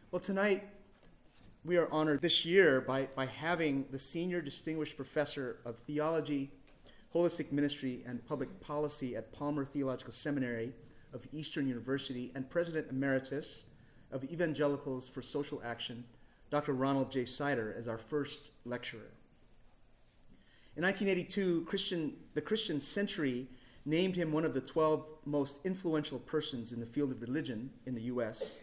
Well, tonight we are honored this year by having the Senior Distinguished Professor of Theology, Holistic Ministry, and Public Policy at Palmer Theological Seminary of Eastern University and President Emeritus of Evangelicals for Social Action, Dr. Ronald J. Sider, as our first lecturer. In 1982, the Christian Century named him one of the 12 most influential persons in the field of religion in the U.S.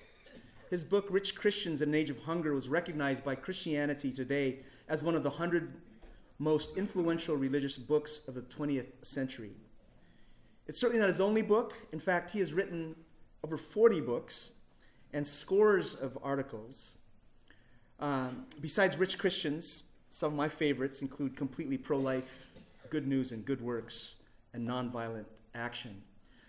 His book, Rich Christians in an Age of Hunger, was recognized by Christianity Today as one of the 100 most influential religious books of the 20th century. It's certainly not his only book. In fact, he has written over 40 books and scores of articles. Besides Rich Christians, some of my favorites include Completely Pro-Life, Good News and Good Works, and Nonviolent Action.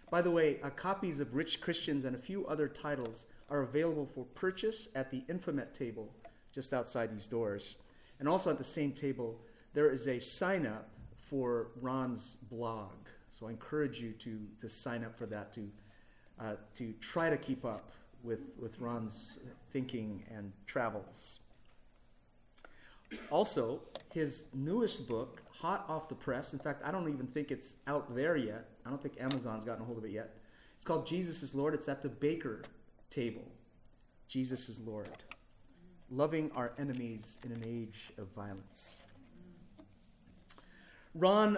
By the way, copies of Rich Christians and a few other titles are available for purchase at the Infomet table just outside these doors. And also at the same table, there is a sign-up for Ron's blog. So I encourage you to sign up for that, to try to keep up with Ron's thinking and travels. Also, his newest book, hot off the press, in fact, I don't even think it's out there yet. I don't think Amazon's gotten a hold of it yet. It's called Jesus is Lord. It's at the Baker table. Jesus is Lord. Loving our enemies in an age of violence. Ron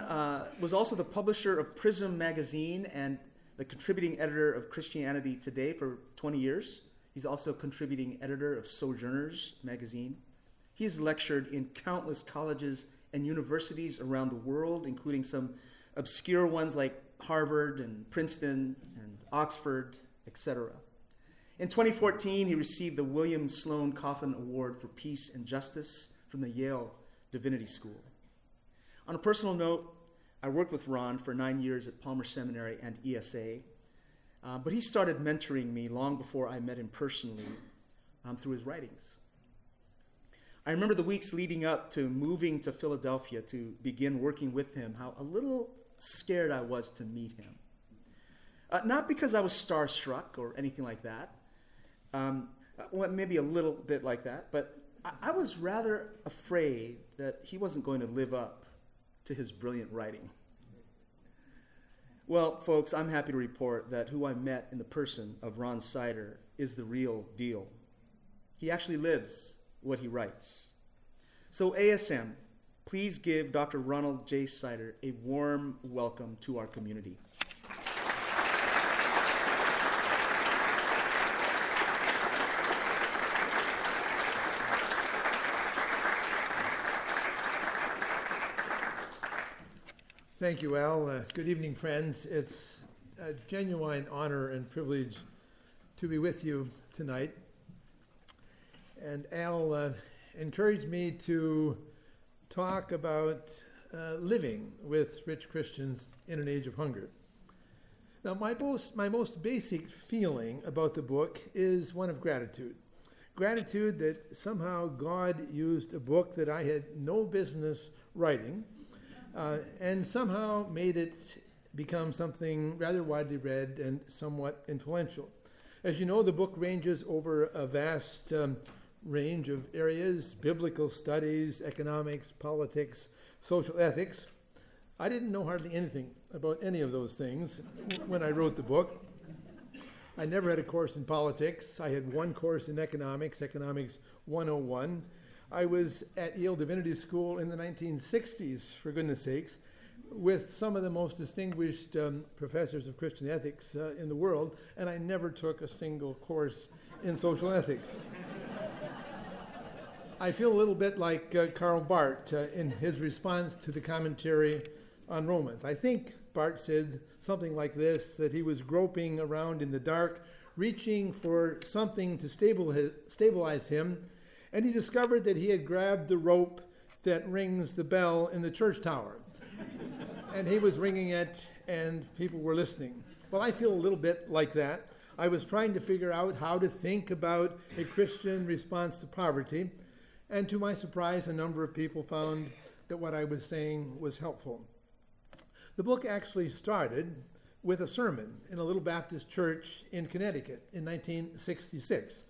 was also the publisher of Prism magazine and the contributing editor of Christianity Today for 20 years. He's also contributing editor of Sojourners magazine. He has lectured in countless colleges and universities around the world, including some obscure ones like Harvard and Princeton and Oxford, etc. In 2014, he received the William Sloane Coffin Award for Peace and Justice from the Yale Divinity School. On a personal note, I worked with Ron for 9 years at Palmer Seminary and ESA, but he started mentoring me long before I met him personally through his writings. I remember the weeks leading up to moving to Philadelphia to begin working with him, how a little scared I was to meet him. Not because I was starstruck or anything like that, well, maybe a little bit like that, but I was rather afraid that he wasn't going to live up to his brilliant writing. Well, folks, I'm happy to report that who I met in the person of Ron Sider is the real deal. He actually lives what he writes. So ASM, please give Dr. Ronald J. Sider a warm welcome to our community. Thank you, Al. Good evening, friends. It's a genuine honor and privilege to be with you tonight. And Al encouraged me to talk about living with rich Christians in an age of hunger. Now, my most basic feeling about the book is one of gratitude. Gratitude that somehow God used a book that I had no business writing and somehow made it become something rather widely read and somewhat influential. As you know, the book ranges over a vast range of areas: biblical studies, economics, politics, social ethics. I didn't know hardly anything about any of those things when I wrote the book. I never had a course in politics. I had one course in economics, Economics 101. I was at Yale Divinity School in the 1960s, for goodness sakes, with some of the most distinguished professors of Christian ethics in the world, and I never took a single course in social ethics. I feel a little bit like Karl Barth in his response to the commentary on Romans. I think Barth said something like this, that he was groping around in the dark, reaching for something to stabilize him, and he discovered that he had grabbed the rope that rings the bell in the church tower. And he was ringing it, and people were listening. Well, I feel a little bit like that. I was trying to figure out how to think about a Christian response to poverty, and to my surprise, a number of people found that what I was saying was helpful. The book actually started with a sermon in a little Baptist church in Connecticut in 1966.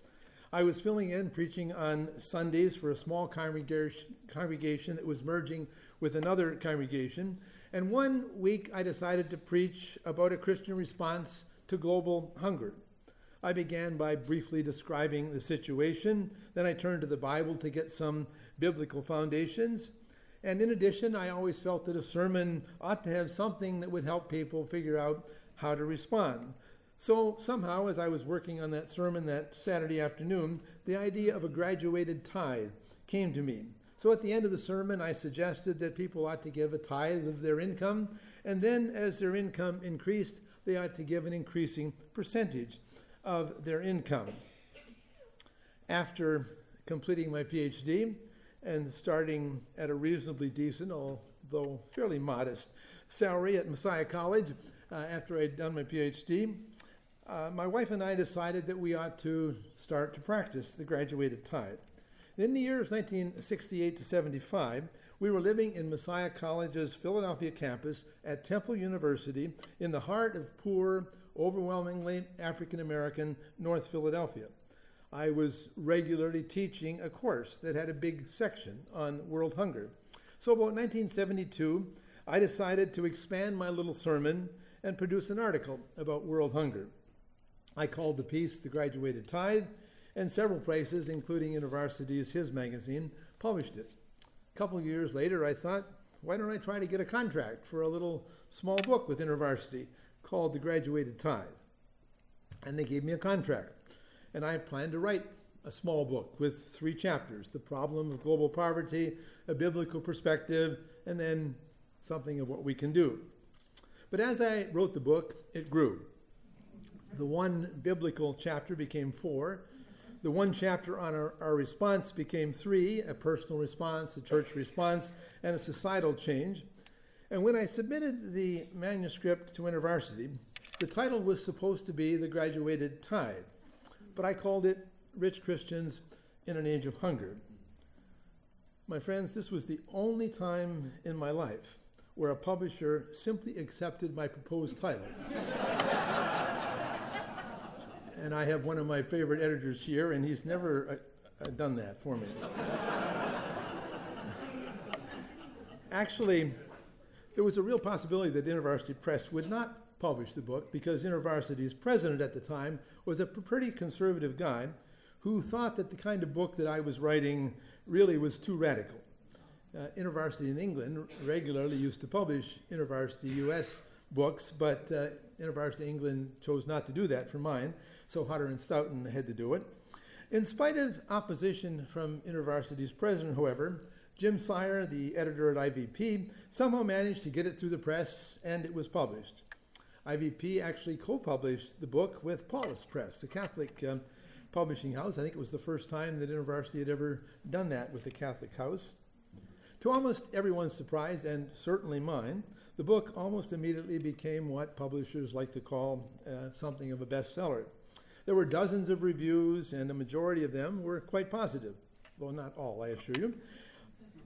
I was filling in, preaching on Sundays for a small congregation that was merging with another congregation. And one week I decided to preach about a Christian response to global hunger. I began by briefly describing the situation. Then I turned to the Bible to get some biblical foundations. And in addition, I always felt that a sermon ought to have something that would help people figure out how to respond. So somehow, as I was working on that sermon that Saturday afternoon, the idea of a graduated tithe came to me. So at the end of the sermon, I suggested that people ought to give a tithe of their income, and then as their income increased, they ought to give an increasing percentage of their income. After completing my PhD and starting at a reasonably decent, although fairly modest, salary at Messiah College, after I'd done my PhD, my wife and I decided that we ought to start to practice the graduated tithe. In the years 1968 to 75, we were living in Messiah College's Philadelphia campus at Temple University in the heart of poor, overwhelmingly African-American North Philadelphia. I was regularly teaching a course that had a big section on world hunger. So about 1972, I decided to expand my little sermon and produce an article about world hunger. I called the piece The Graduated Tithe, and several places, including University's His magazine, published it. A couple of years later, I thought, why don't I try to get a contract for a little small book with InterVarsity called The Graduated Tithe? And they gave me a contract. And I planned to write a small book with 3 chapters: The Problem of Global Poverty, a Biblical Perspective, and then something of what we can do. But as I wrote the book, it grew. The one biblical chapter became 4. The one chapter on our response became 3, a personal response, a church response, and a societal change. And when I submitted the manuscript to InterVarsity, the title was supposed to be The Graduated Tithe, but I called it Rich Christians in an Age of Hunger. My friends, this was the only time in my life where a publisher simply accepted my proposed title. And I have one of my favorite editors here, and he's never done that for me. Actually, there was a real possibility that InterVarsity Press would not publish the book because InterVarsity's president at the time was a pretty conservative guy who thought that the kind of book that I was writing really was too radical. InterVarsity in England regularly used to publish InterVarsity US books, but InterVarsity England chose not to do that for mine, so Hutter and Stoughton had to do it. In spite of opposition from InterVarsity's president, however, Jim Sire, the editor at IVP, somehow managed to get it through the press, and it was published. IVP actually co-published the book with Paulus Press, the Catholic publishing house. I think it was the first time that InterVarsity had ever done that with a Catholic house. To almost everyone's surprise, and certainly mine, the book almost immediately became what publishers like to call something of a bestseller. There were dozens of reviews, and the majority of them were quite positive, though not all, I assure you.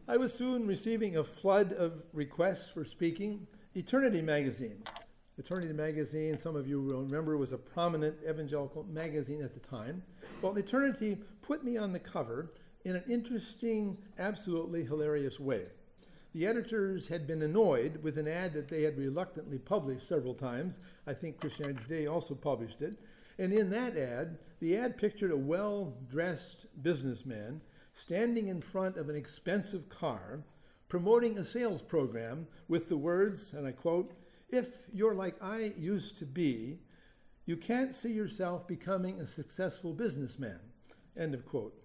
I was soon receiving a flood of requests for speaking. Eternity magazine. Eternity magazine, some of you will remember, was a prominent evangelical magazine at the time. Well, Eternity put me on the cover in an interesting, absolutely hilarious way. The editors had been annoyed with an ad that they had reluctantly published several times. I think Christianity Today also published it. And in that ad, the ad pictured a well-dressed businessman standing in front of an expensive car, promoting a sales program with the words, and I quote, "If you're like I used to be, you can't see yourself becoming a successful businessman," end of quote.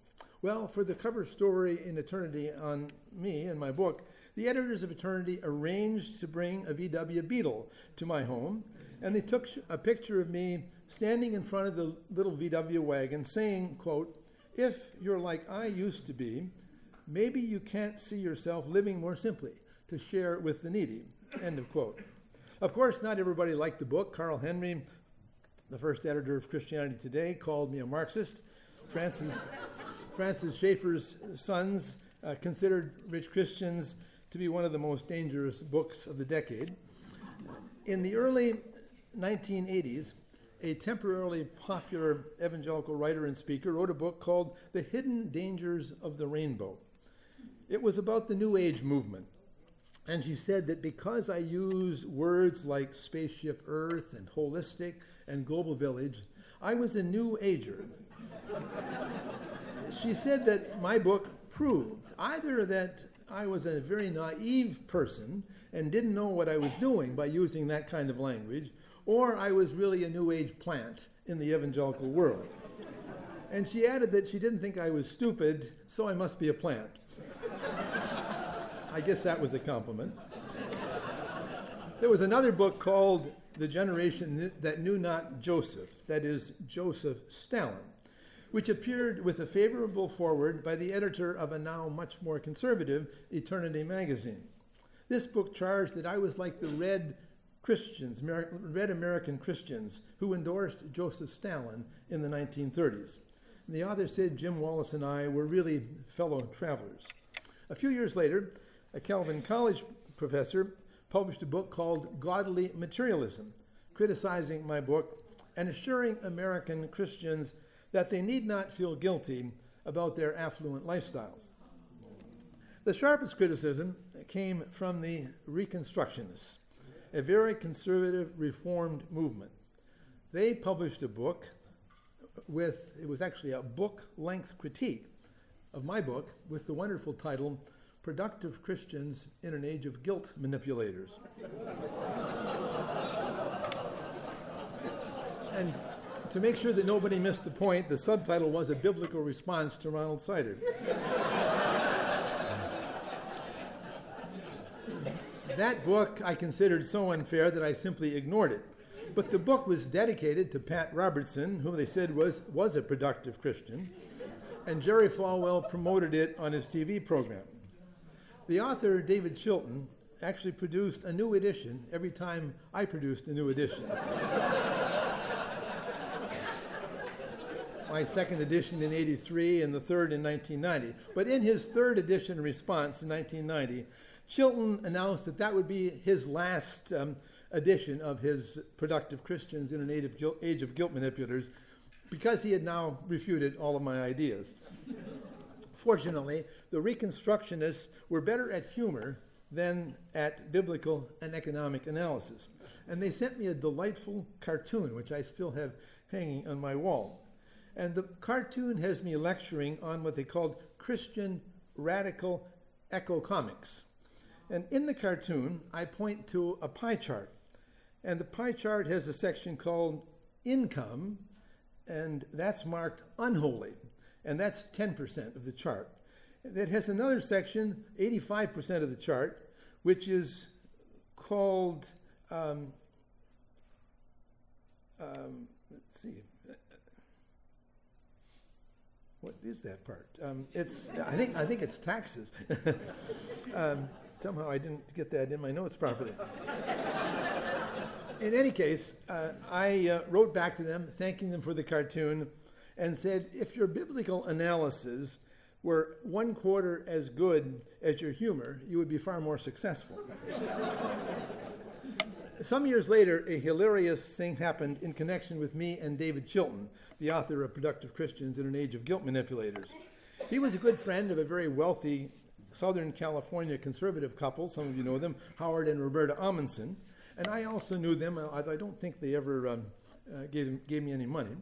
Well, for the cover story in Eternity on me and my book, the editors of Eternity arranged to bring a VW Beetle to my home, and they took a picture of me standing in front of the little VW wagon saying, quote, "If you're like I used to be, maybe you can't see yourself living more simply to share with the needy," end of quote. Of course, not everybody liked the book. Carl Henry, the first editor of Christianity Today, called me a Marxist. Francis Schaeffer's sons considered Rich Christians to be one of the most dangerous books of the decade. In the early 1980s, a temporarily popular evangelical writer and speaker, wrote a book called The Hidden Dangers of the Rainbow. It was about the New Age movement. And she said that because I used words like spaceship Earth and holistic and global village, I was a New Ager. She said that my book proved either that I was a very naive person and didn't know what I was doing by using that kind of language, or I was really a New Age plant in the evangelical world. And she added that she didn't think I was stupid, so I must be a plant. I guess that was a compliment. There was another book called The Generation That Knew Not Joseph, that is, Joseph Stalin, which appeared with a favorable foreword by the editor of a now much more conservative Eternity magazine. This book charged that I was like the red American Christians who endorsed Joseph Stalin in the 1930s. And the author said Jim Wallace and I were really fellow travelers. A few years later, a Calvin College professor published a book called Godly Materialism, criticizing my book and assuring American Christians that they need not feel guilty about their affluent lifestyles. The sharpest criticism came from the Reconstructionists, a very conservative Reformed movement. They published a book it was actually a book-length critique of my book with the wonderful title, Productive Christians in an Age of Guilt Manipulators. And to make sure that nobody missed the point, the subtitle was a biblical response to Ronald Sider. That book I considered so unfair that I simply ignored it. But the book was dedicated to Pat Robertson, who they said was a productive Christian, and Jerry Falwell promoted it on his TV program. The author, David Chilton, actually produced a new edition every time I produced a new edition. My second edition in '83 and the third in 1990. But in his third edition response in 1990, Chilton announced that that would be his last edition of his Productive Christians in an Age of Guilt Manipulators, because he had now refuted all of my ideas. Fortunately, the Reconstructionists were better at humor than at biblical and economic analysis. And they sent me a delightful cartoon, which I still have hanging on my wall. And the cartoon has me lecturing on what they called Christian radical eco-comics. And in the cartoon, I point to a pie chart. And the pie chart has a section called Income, and that's marked unholy. And that's 10% of the chart. It has another section, 85% of the chart, which is called, let's see, what is that part? I think it's taxes. Somehow I didn't get that in my notes properly. In any case, I wrote back to them, thanking them for the cartoon, and said, if your biblical analysis were 1/4 as good as your humor, you would be far more successful. Some years later, a hilarious thing happened in connection with me and David Chilton, the author of Productive Christians in an Age of Guilt Manipulators. He was a good friend of a very wealthy Southern California conservative couple, some of you know them, Howard and Roberta Amundsen, and I also knew them. I don't think they ever gave me any money.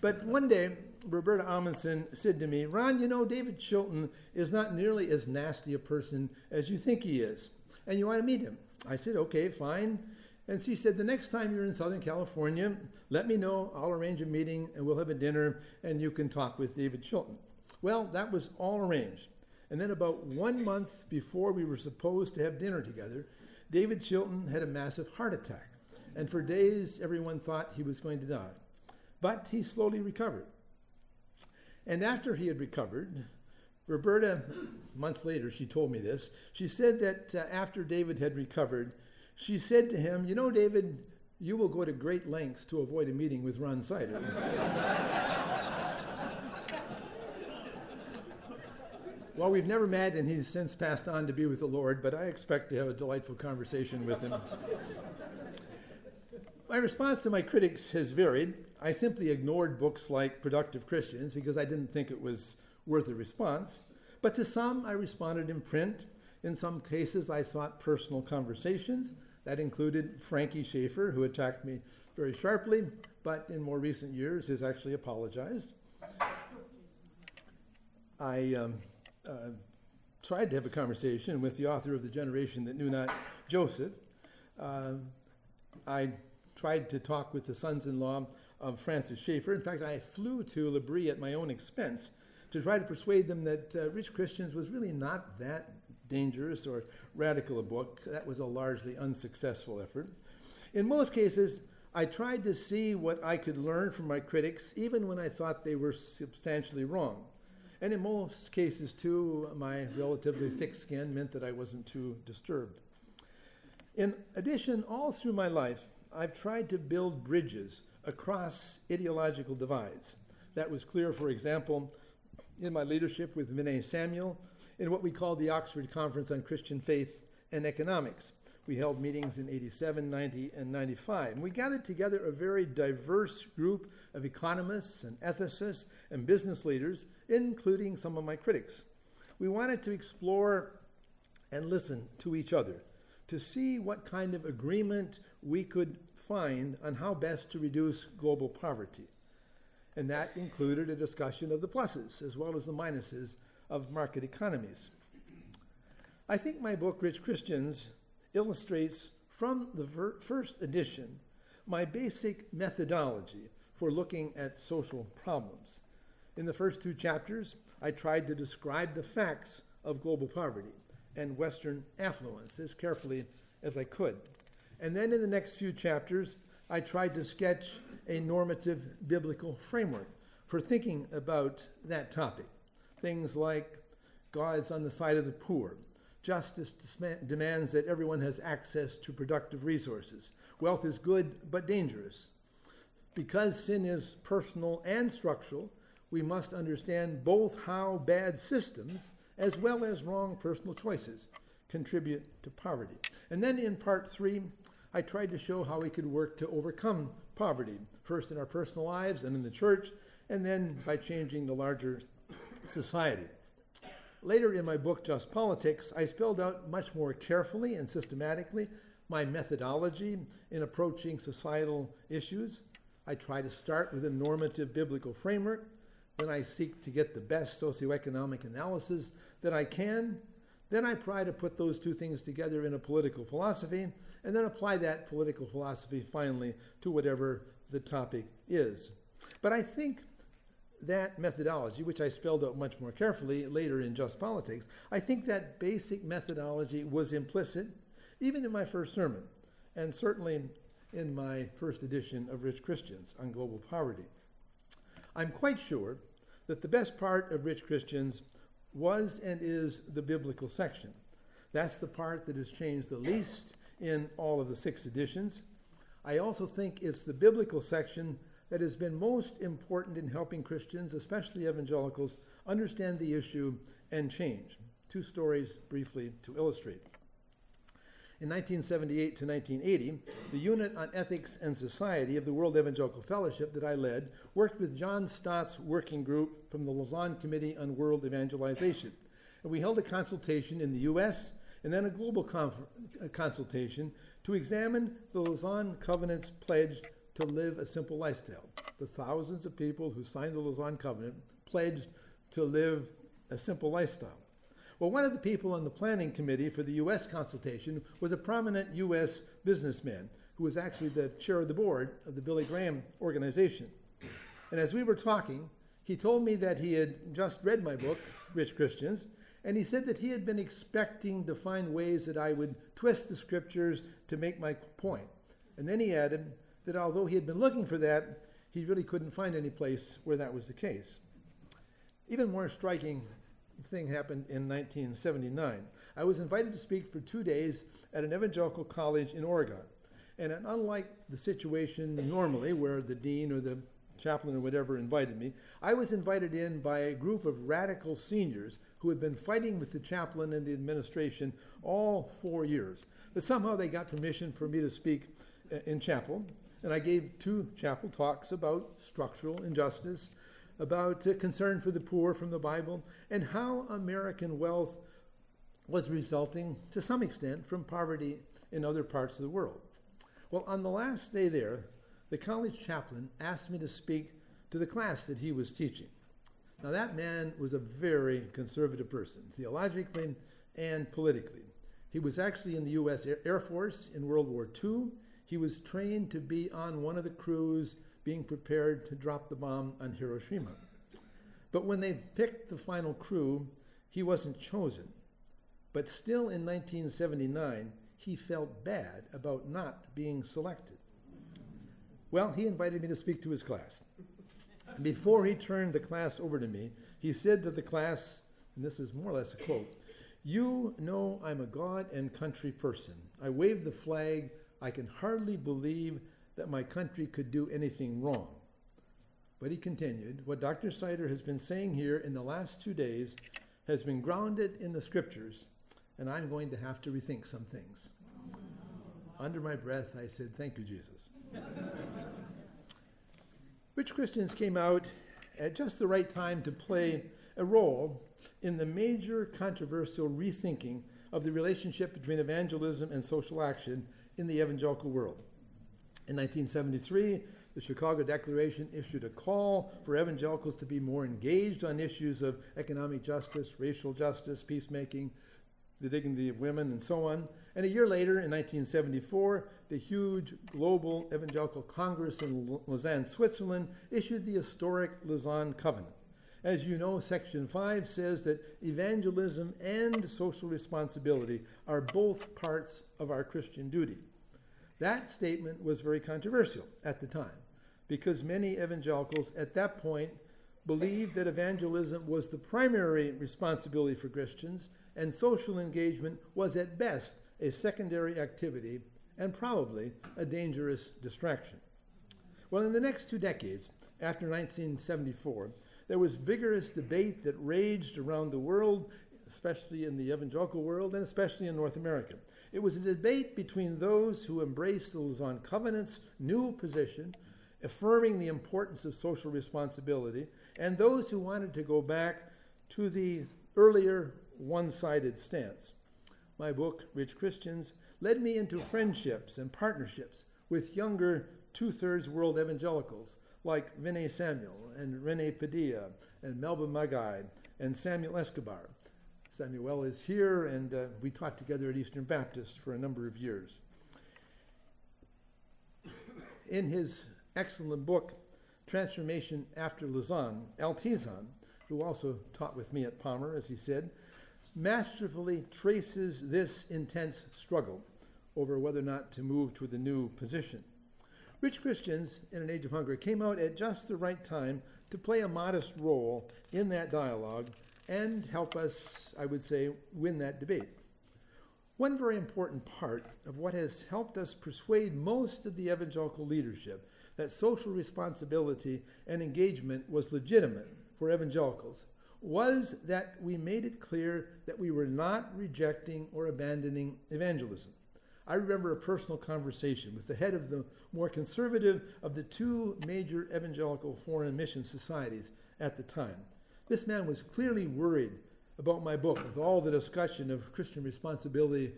But one day, Roberta Amundsen said to me, Ron, you know, David Chilton is not nearly as nasty a person as you think he is, and you want to meet him. I said, okay, fine. And she said, the next time you're in Southern California, let me know, I'll arrange a meeting, and we'll have a dinner, and you can talk with David Chilton. Well, that was all arranged. And then about 1 month before we were supposed to have dinner together, David Chilton had a massive heart attack. And for days, everyone thought he was going to die. But he slowly recovered. And after he had recovered, Roberta, months later, she told me this, she said that after David had recovered, she said to him, you know, David, you will go to great lengths to avoid a meeting with Ron Sider. Well, we've never met, and he's since passed on to be with the Lord, but I expect to have a delightful conversation with him. My response to my critics has varied. I simply ignored books like Productive Christians because I didn't think it was worth a response. But to some, I responded in print. In some cases, I sought personal conversations. That included Frankie Schaefer, who attacked me very sharply, but in more recent years has actually apologized. I tried to have a conversation with the author of The Generation That Knew Not Joseph. I tried to talk with the sons-in-law of Francis Schaeffer. In fact, I flew to L'Abri at my own expense to try to persuade them that Rich Christians was really not that dangerous or radical a book. That was a largely unsuccessful effort. In most cases, I tried to see what I could learn from my critics, even when I thought they were substantially wrong. And in most cases, too, my relatively thick skin meant that I wasn't too disturbed. In addition, all through my life, I've tried to build bridges across ideological divides. That was clear, for example, in my leadership with Vinay Samuel in what we called the Oxford Conference on Christian Faith and Economics. We held meetings in 87, 90, and 95. And we gathered together a very diverse group of economists and ethicists and business leaders, including some of my critics. We wanted to explore and listen to each other to see what kind of agreement we could find on how best to reduce global poverty. And that included a discussion of the pluses as well as the minuses of market economies. I think my book, Rich Christians, illustrates from the first edition my basic methodology for looking at social problems. In the first two chapters, I tried to describe the facts of global poverty and Western affluence as carefully as I could. And then in the next few chapters, I tried to sketch a normative biblical framework for thinking about that topic. Things like God's on the side of the poor. Justice demands that everyone has access to productive resources. Wealth is good but dangerous. Because sin is personal and structural, we must understand both how bad systems as well as wrong personal choices contribute to poverty. And then in part 3, I tried to show how we could work to overcome poverty, first in our personal lives and in the church, and then by changing the larger society. Later in my book, Just Politics, I spelled out much more carefully and systematically my methodology in approaching societal issues. I try to start with a normative biblical framework, then I seek to get the best socioeconomic analysis that I can, then I try to put those two things together in a political philosophy, and then apply that political philosophy finally to whatever the topic is. But I think that methodology, which I spelled out much more carefully later in Just Politics, I think that basic methodology was implicit even in my first sermon, and certainly in my first edition of Rich Christians on global poverty. I'm quite sure that the best part of Rich Christians was and is the biblical section. That's the part that has changed the least in all of the 6 editions. I also think it's the biblical section that has been most important in helping Christians, especially evangelicals, understand the issue and change. 2 stories briefly to illustrate. In 1978 to 1980, the Unit on Ethics and Society of the World Evangelical Fellowship that I led worked with John Stott's working group from the Lausanne Committee on World Evangelization. And we held a consultation in the U.S. and then a global consultation to examine the Lausanne Covenant's pledge to live a simple lifestyle. The thousands of people who signed the Lausanne Covenant pledged to live a simple lifestyle. Well, one of the people on the planning committee for the U.S. consultation was a prominent U.S. businessman who was actually the chair of the board of the Billy Graham organization. And as we were talking, he told me that he had just read my book, Rich Christians, and he said that he had been expecting to find ways that I would twist the scriptures to make my point. And then he added that although he had been looking for that, he really couldn't find any place where that was the case. Even more striking thing happened in 1979. I was invited to speak for 2 days at an evangelical college in Oregon. And unlike the situation normally where the dean or the chaplain or whatever invited me, I was invited in by a group of radical seniors who had been fighting with the chaplain and the administration all 4 years. But somehow they got permission for me to speak in chapel. And I gave 2 chapel talks about structural injustice, about concern for the poor from the Bible, and how American wealth was resulting, to some extent, from poverty in other parts of the world. Well, on the last day there, the college chaplain asked me to speak to the class that he was teaching. Now, that man was a very conservative person, theologically and politically. He was actually in the U.S. Air Force in World War II. He was trained to be on one of the crews being prepared to drop the bomb on Hiroshima. But when they picked the final crew, he wasn't chosen. But still in 1979, he felt bad about not being selected. Well, he invited me to speak to his class. Before he turned the class over to me, he said to the class, and this is more or less a quote, "You know I'm a God and country person. I wave the flag. I can hardly believe that my country could do anything wrong." But he continued, "What Dr. Sider has been saying here in the last 2 days has been grounded in the scriptures, and I'm going to have to rethink some things." Under my breath, I said, "Thank you, Jesus." Rich Christians came out at just the right time to play a role in the major controversial rethinking of the relationship between evangelism and social action in the evangelical world. In 1973, the Chicago Declaration issued a call for evangelicals to be more engaged on issues of economic justice, racial justice, peacemaking, the dignity of women, and so on. And a year later, in 1974, the huge global evangelical congress in Lausanne, Switzerland, issued the historic Lausanne Covenant. As you know, Section 5 says that evangelism and social responsibility are both parts of our Christian duty. That statement was very controversial at the time, because many evangelicals at that point believed that evangelism was the primary responsibility for Christians, and social engagement was at best a secondary activity and probably a dangerous distraction. Well, in the next 2 decades, after 1974, there was vigorous debate that raged around the world, especially in the evangelical world and especially in North America. It was a debate between those who embraced the Lausanne Covenant's new position, affirming the importance of social responsibility, and those who wanted to go back to the earlier one-sided stance. My book, Rich Christians, led me into friendships and partnerships with younger two-thirds world evangelicals like Vinay Samuel and Rene Padilla and Melba Magai and Samuel Escobar. Samuel is here, and we taught together at Eastern Baptist for a number of years. In his excellent book, Transformation After Lausanne, Al Tizan, who also taught with me at Palmer, as he said, masterfully traces this intense struggle over whether or not to move to the new position. Rich Christians, in an Age of Hunger, came out at just the right time to play a modest role in that dialogue and help us, I would say, win that debate. One very important part of what has helped us persuade most of the evangelical leadership that social responsibility and engagement was legitimate for evangelicals was that we made it clear that we were not rejecting or abandoning evangelism. I remember a personal conversation with the head of the more conservative of the 2 major evangelical foreign mission societies at the time. This man was clearly worried about my book with all the discussion of Christian responsibility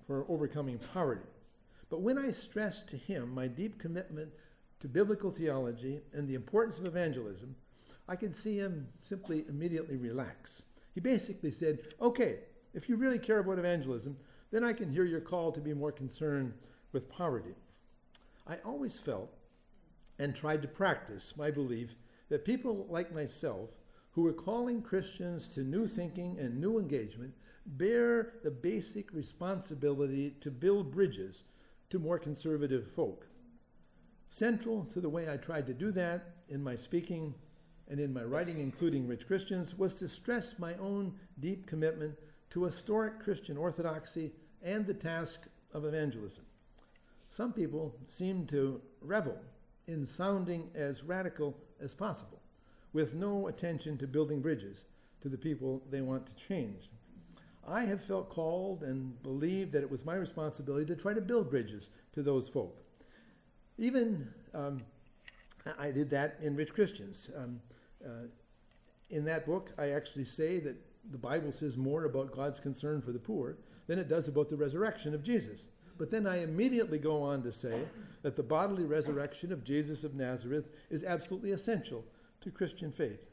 for overcoming poverty. But when I stressed to him my deep commitment to biblical theology and the importance of evangelism, I could see him simply immediately relax. He basically said, "Okay, if you really care about evangelism, then I can hear your call to be more concerned with poverty." I always felt and tried to practice my belief that people like myself who were calling Christians to new thinking and new engagement bear the basic responsibility to build bridges to more conservative folk. Central to the way I tried to do that in my speaking and in my writing, including Rich Christians, was to stress my own deep commitment to historic Christian orthodoxy and the task of evangelism. Some people seem to revel in sounding as radical as possible, with no attention to building bridges to the people they want to change. I have felt called and believed that it was my responsibility to try to build bridges to those folk. Even I did that in Rich Christians. In that book, I actually say that the Bible says more about God's concern for the poor than it does about the resurrection of Jesus. But then I immediately go on to say that the bodily resurrection of Jesus of Nazareth is absolutely essential to Christian faith.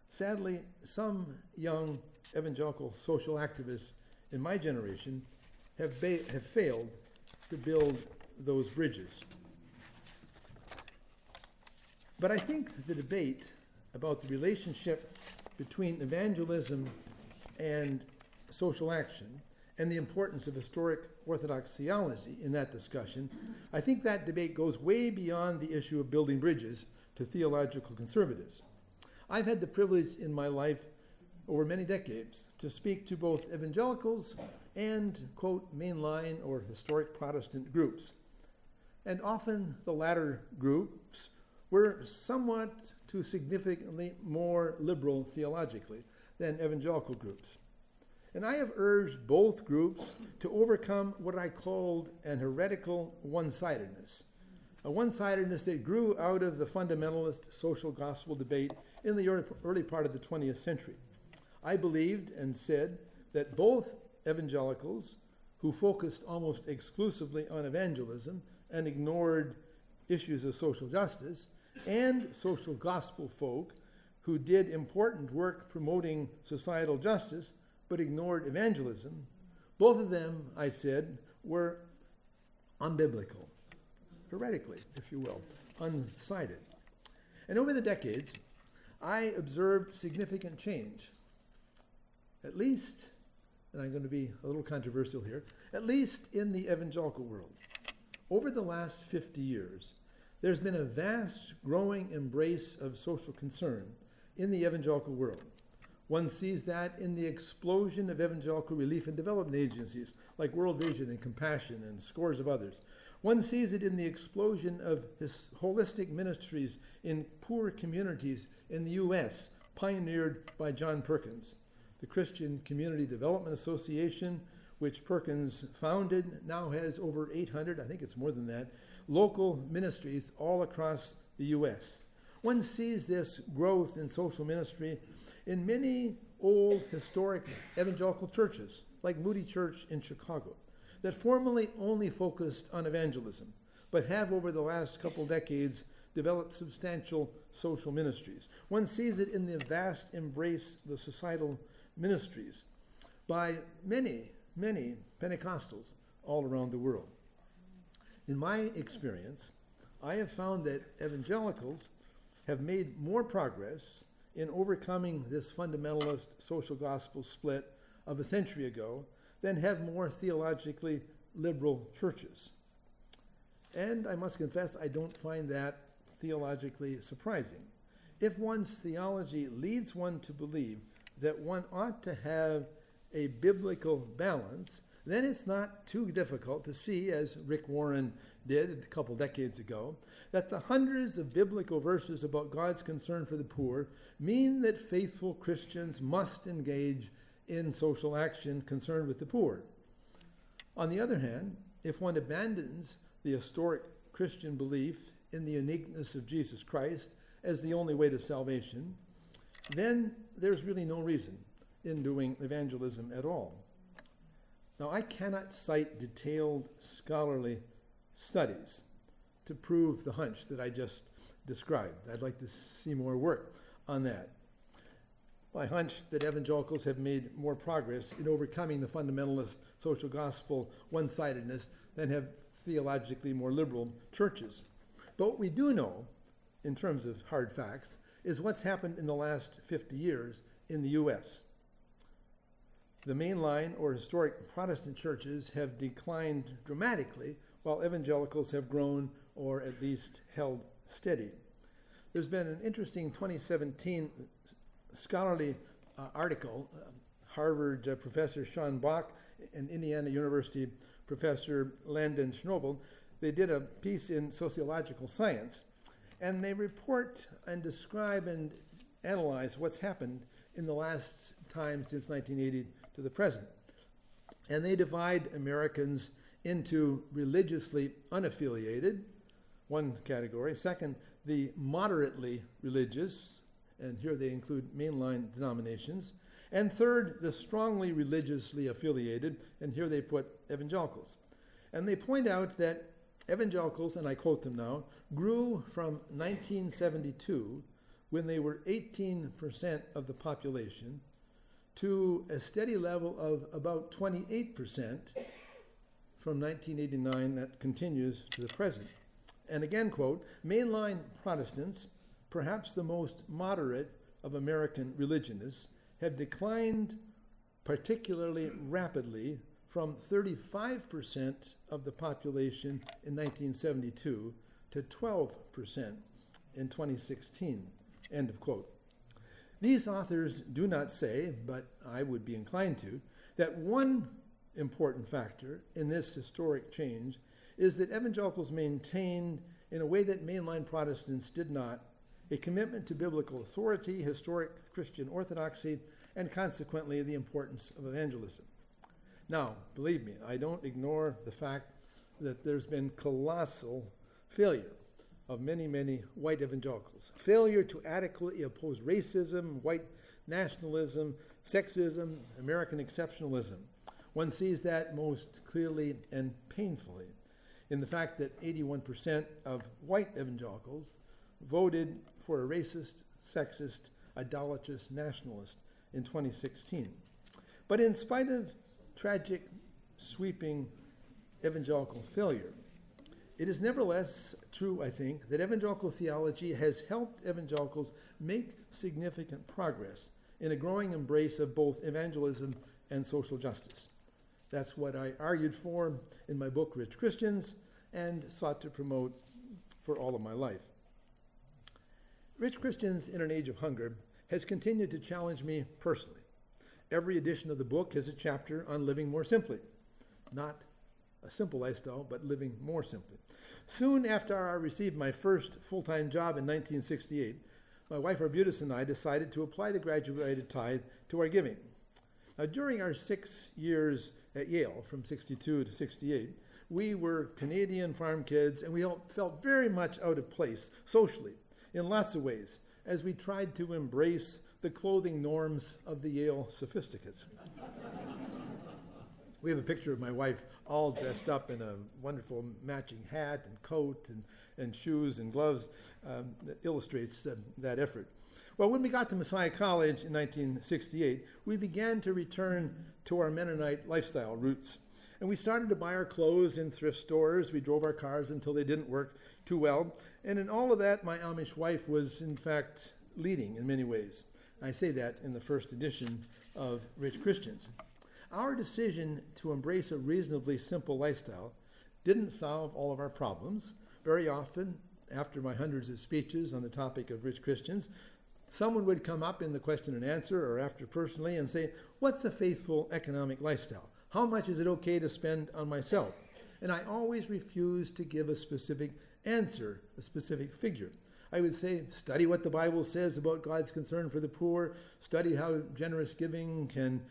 Sadly, some young evangelical social activists in my generation have failed to build those bridges. But I think the debate about the relationship between evangelism and social action and the importance of historic Orthodox theology in that discussion, I think that debate goes way beyond the issue of building bridges to theological conservatives. I've had the privilege in my life over many decades to speak to both evangelicals and, quote, mainline or historic Protestant groups. And often the latter groups were somewhat to significantly more liberal theologically than evangelical groups. And I have urged both groups to overcome what I called an heretical one-sidedness, a one-sidedness that grew out of the fundamentalist social gospel debate in the early part of the 20th century. I believed and said that both evangelicals, who focused almost exclusively on evangelism and ignored issues of social justice, and social gospel folk who did important work promoting societal justice but ignored evangelism, both of them, I said, were unbiblical, heretically, if you will, unsided. And over the decades, I observed significant change, at least, and I'm going to be a little controversial here, at least in the evangelical world. Over the last 50 years, there's been a vast, growing embrace of social concern in the evangelical world. One sees that in the explosion of evangelical relief and development agencies like World Vision and Compassion and scores of others. One sees it in the explosion of holistic ministries in poor communities in the U.S., pioneered by John Perkins. The Christian Community Development Association, which Perkins founded, now has over 800, I think it's more than that, local ministries all across the U.S. One sees this growth in social ministry in many old historic evangelical churches, like Moody Church in Chicago, that formerly only focused on evangelism, but have over the last couple decades developed substantial social ministries. One sees it in the vast embrace of the societal ministries by many, many Pentecostals all around the world. In my experience, I have found that evangelicals have made more progress in overcoming this fundamentalist social gospel split of a century ago than have more theologically liberal churches. And I must confess, I don't find that theologically surprising. If one's theology leads one to believe that one ought to have a biblical balance, then it's not too difficult to see, as Rick Warren did a couple decades ago, that the hundreds of biblical verses about God's concern for the poor mean that faithful Christians must engage in social action concerned with the poor. On the other hand, if one abandons the historic Christian belief in the uniqueness of Jesus Christ as the only way to salvation, then there's really no reason in doing evangelism at all. Now, I cannot cite detailed scholarly studies to prove the hunch that I just described. I'd like to see more work on that. I hunch that evangelicals have made more progress in overcoming the fundamentalist social gospel one-sidedness than have theologically more liberal churches. But what we do know, in terms of hard facts, is what's happened in the last 50 years in the U.S. The mainline or historic Protestant churches have declined dramatically, while evangelicals have grown or at least held steady. There's been an interesting 2017 scholarly article. Harvard professor Sean Bach and Indiana University professor Landon Schnobel, they did a piece in Sociological Science, and they report and describe and analyze what's happened in the last time since 1980 to the present. And they divide Americans into religiously unaffiliated, one category. Second, the moderately religious, and here they include mainline denominations. And third, the strongly religiously affiliated, and here they put evangelicals. And they point out that evangelicals, and I quote them now, grew from 1972, when they were 18% of the population, to a steady level of about 28% from 1989 that continues to the present. And again, quote, mainline Protestants, perhaps the most moderate of American religionists, have declined particularly rapidly from 35% of the population in 1972 to 12% in 2016, end of quote. These authors do not say, but I would be inclined to, that one important factor in this historic change is that evangelicals maintained, in a way that mainline Protestants did not, a commitment to biblical authority, historic Christian orthodoxy, and consequently the importance of evangelism. Now, believe me, I don't ignore the fact that there's been colossal failure of many, many white evangelicals. Failure to adequately oppose racism, white nationalism, sexism, American exceptionalism. One sees that most clearly and painfully in the fact that 81% of white evangelicals voted for a racist, sexist, idolatrous nationalist in 2016. But in spite of tragic, sweeping evangelical failure, it is nevertheless true, I think, that evangelical theology has helped evangelicals make significant progress in a growing embrace of both evangelism and social justice. That's what I argued for in my book, Rich Christians, and sought to promote for all of my life. Rich Christians in an Age of Hunger has continued to challenge me personally. Every edition of the book has a chapter on living more simply. Not a simple lifestyle, but living more simply. Soon after I received my first full-time job in 1968, my wife Arbutus and I decided to apply the graduated tithe to our giving. Now, during our 6 years at Yale, from 62 to 68, we were Canadian farm kids, and we all felt very much out of place socially in lots of ways as we tried to embrace the clothing norms of the Yale sophisticates. We have a picture of my wife all dressed up in a wonderful matching hat and coat and shoes and gloves that illustrates that effort. Well, when we got to Messiah College in 1968, we began to return to our Mennonite lifestyle roots. And we started to buy our clothes in thrift stores. We drove our cars until they didn't work too well. And in all of that, my Amish wife was, in fact, leading in many ways. I say that in the first edition of Rich Christians. Our decision to embrace a reasonably simple lifestyle didn't solve all of our problems. Very often, after my hundreds of speeches on the topic of rich Christians, someone would come up in the question and answer or after personally and say, "What's a faithful economic lifestyle? How much is it okay to spend on myself?" And I always refused to give a specific answer, a specific figure. I would say, study what the Bible says about God's concern for the poor, study how generous giving can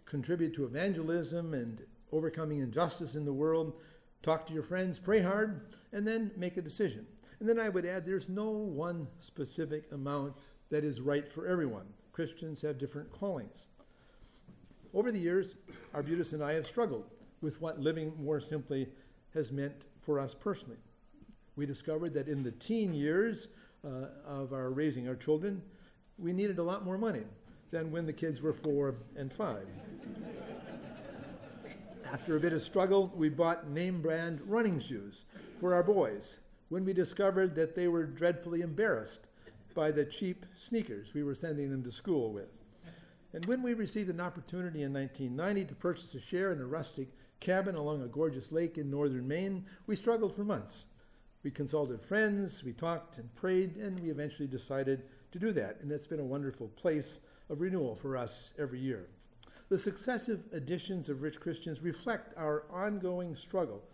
contribute to evangelism and overcoming injustice in the world, talk to your friends, pray hard, and then make a decision. And then I would add, there's no one specific amount that is right for everyone. Christians have different callings. Over the years, Arbutus and I have struggled with what living more simply has meant for us personally. We discovered that in the teen years of our raising our children, we needed a lot more money than when the kids were 4 and 5. After a bit of struggle, we bought name brand running shoes for our boys when we discovered that they were dreadfully embarrassed by the cheap sneakers we were sending them to school with. And when we received an opportunity in 1990 to purchase a share in a rustic cabin along a gorgeous lake in northern Maine, we struggled for months. We consulted friends, we talked and prayed, and we eventually decided to do that. And it's been a wonderful place of renewal for us every year. The successive editions of Rich Christians reflect our ongoing struggle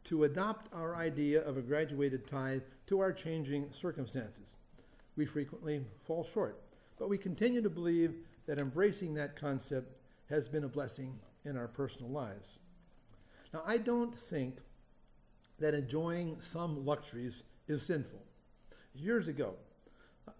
to adopt our idea of a graduated tithe to our changing circumstances. We frequently fall short, but we continue to believe that embracing that concept has been a blessing in our personal lives. Now, I don't think that enjoying some luxuries is sinful. Years ago,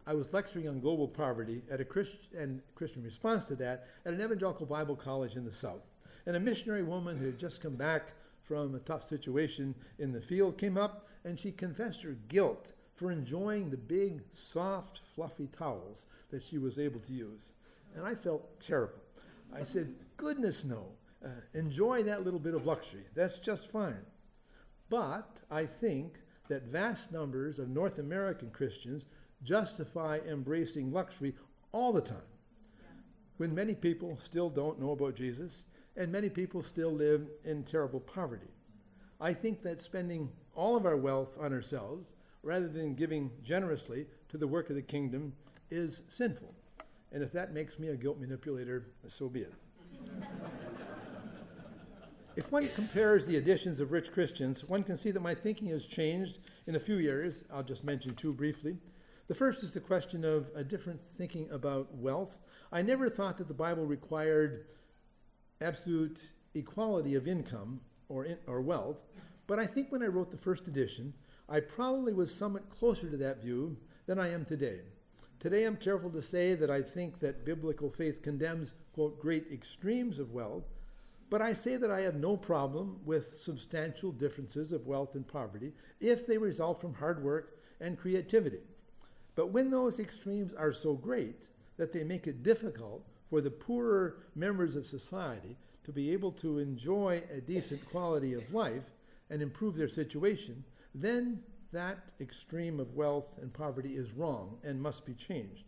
I was lecturing on global poverty at a Christian response to that at an evangelical Bible college in the South. And a missionary woman who had just come back from a tough situation in the field came up and she confessed her guilt for enjoying the big, soft, fluffy towels that she was able to use. And I felt terrible. I said, goodness no, enjoy that little bit of luxury. That's just fine. But I think that vast numbers of North American Christians justify embracing luxury all the time, when many people still don't know about Jesus and many people still live in terrible poverty. I think that spending all of our wealth on ourselves rather than giving generously to the work of the kingdom is sinful. And if that makes me a guilt manipulator, so be it. If one compares the editions of Rich Christians, one can see that my thinking has changed in a few areas. I'll just mention two briefly. The first is the question of a different thinking about wealth. I never thought that the Bible required absolute equality of income or wealth, but I think when I wrote the first edition, I probably was somewhat closer to that view than I am today. Today I'm careful to say that I think that biblical faith condemns, quote, great extremes of wealth, but I say that I have no problem with substantial differences of wealth and poverty if they result from hard work and creativity. But when those extremes are so great that they make it difficult for the poorer members of society to be able to enjoy a decent quality of life and improve their situation, then that extreme of wealth and poverty is wrong and must be changed.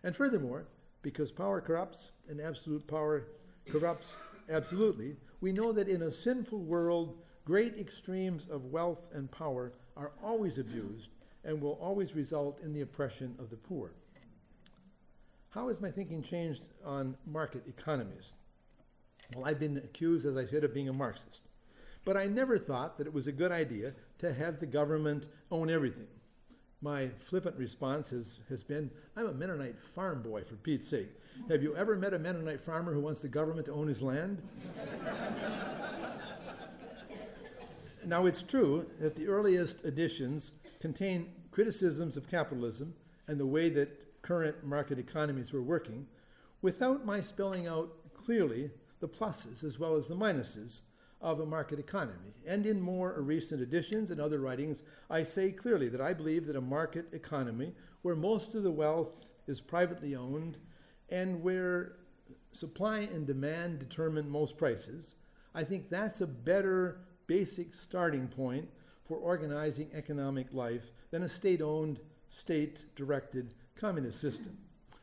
And furthermore, because power corrupts and absolute power corrupts absolutely, we know that in a sinful world, great extremes of wealth and power are always abused and will always result in the oppression of the poor. How has my thinking changed on market economies? Well, I've been accused, as I said, of being a Marxist. But I never thought that it was a good idea to have the government own everything. My flippant response has been, I'm a Mennonite farm boy, for Pete's sake. Have you ever met a Mennonite farmer who wants the government to own his land? Now, it's true that the earliest editions contain criticisms of capitalism and the way that current market economies were working, without my spelling out clearly the pluses as well as the minuses of a market economy. And in more recent editions and other writings, I say clearly that I believe that a market economy where most of the wealth is privately owned and where supply and demand determine most prices, I think that's a better basic starting point for organizing economic life than a state-owned, state-directed communist system.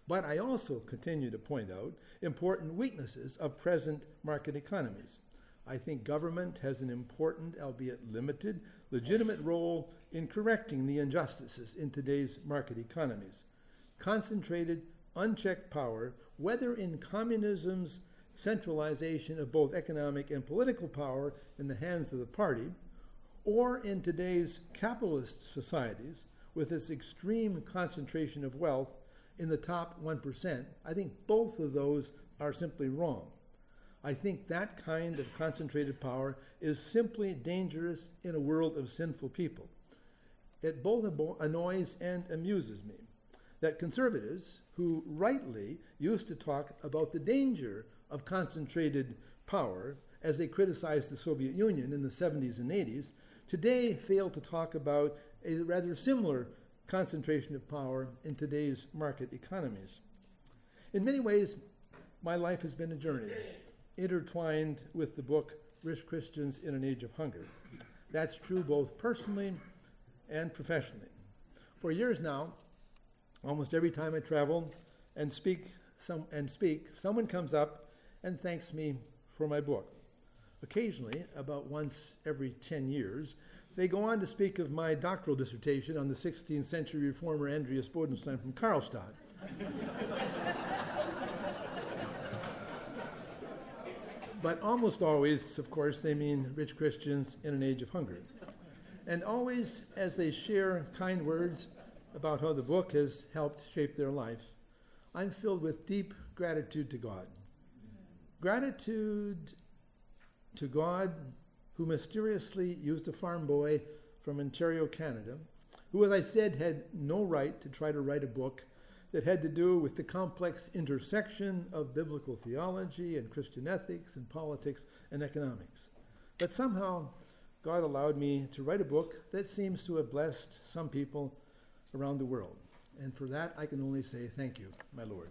But I also continue to point out important weaknesses of present market economies. I think government has an important, albeit limited, legitimate role in correcting the injustices in today's market economies. Concentrated, unchecked power, whether in communism's centralization of both economic and political power in the hands of the party, or in today's capitalist societies with its extreme concentration of wealth in the top 1%, I think both of those are simply wrong. I think that kind of concentrated power is simply dangerous in a world of sinful people. It both annoys and amuses me that conservatives, who rightly used to talk about the danger of concentrated power as they criticized the Soviet Union in the 70s and 80s, today fail to talk about a rather similar concentration of power in today's market economies. In many ways, my life has been a journey, intertwined with the book Rich Christians in an Age of Hunger. That's true both personally and professionally. For years now, almost every time I travel and speak, someone comes up and thanks me for my book. Occasionally, about once every 10 years, they go on to speak of my doctoral dissertation on the 16th century reformer Andreas Bodenstein from Karlstadt. But almost always, of course, they mean Rich Christians in an Age of Hunger. And always, as they share kind words about how the book has helped shape their life, I'm filled with deep gratitude to God. Gratitude to God, who mysteriously used a farm boy from Ontario, Canada, who, as I said, had no right to try to write a book that had to do with the complex intersection of biblical theology and Christian ethics and politics and economics. But somehow, God allowed me to write a book that seems to have blessed some people around the world. And for that, I can only say thank you, my Lord.